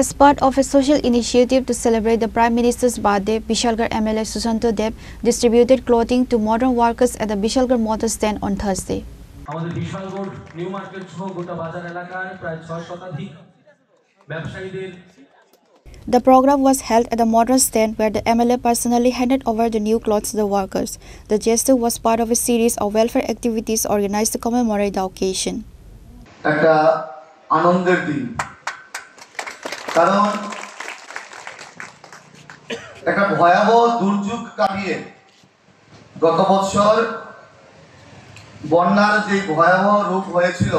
As part of a social initiative to celebrate the Prime Minister's birthday, Bishalgarh MLA Sushanto Deb distributed clothing to modern workers at the Bishalgarh Motor Stand on Thursday. আমাদের Bishalgarh new market সহ গোটা বাজার এলাকায় প্রায় 6 শতাধিক ব্যবসায়ীদের The program was held at the Motor Stand where the MLA personally handed over the new clothes to the workers. The gesture was part of a series of welfare activities organized to commemorate the occasion. একটা আনন্দের দিন, কারণ একটা ভয়াবহ দুর্যোগ কাটিয়ে গত বছর বন্যার যে ভয়াবহ রূপ হয়েছিল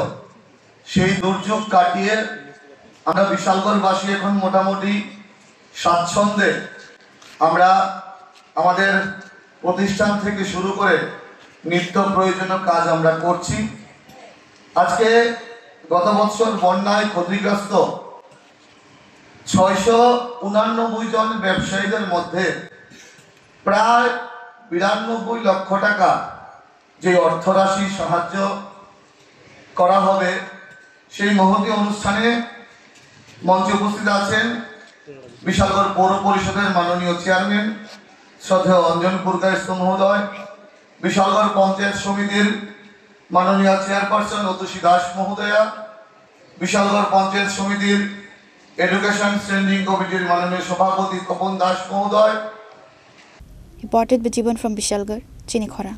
সেই দুর্যোগ কাটিয়ে আমরা বিশালগড়বাসী এখন মোটামুটি স্বাচ্ছন্দ্যে আমরা আমাদের প্রতিষ্ঠান থেকে শুরু করে নিত্য প্রয়োজনীয় কাজ আমরা করছি। আজকে গত বছর বন্যায় ক্ষতিগ্রস্ত 689 জন ব্যবসায়ীদের মধ্যে প্রায় 92 লক্ষ টাকা যে অর্থরাশি সাহায্য করা হবে, সেই মহতী অনুষ্ঠানে মঞ্চে উপস্থিত আছেন বিশালগড় পৌর পরিষদের মাননীয় চেয়ারম্যান শ্রদ্ধেয় অঞ্জন পুরকায়স্থ মহোদয়, বিশালগড় পঞ্চায়েত সমিতির মাননীয় চেয়ারপারসন অতুষী দাস মহোদয়া, বিশালগড় পঞ্চায়েত সমিতির এডুকেশন স্ট্যান্ডিং কমিটির মাননীয় সভাপতি তপন দাস মহোদয়। Reported by Jiban from Bishalgarh, Chinikhora.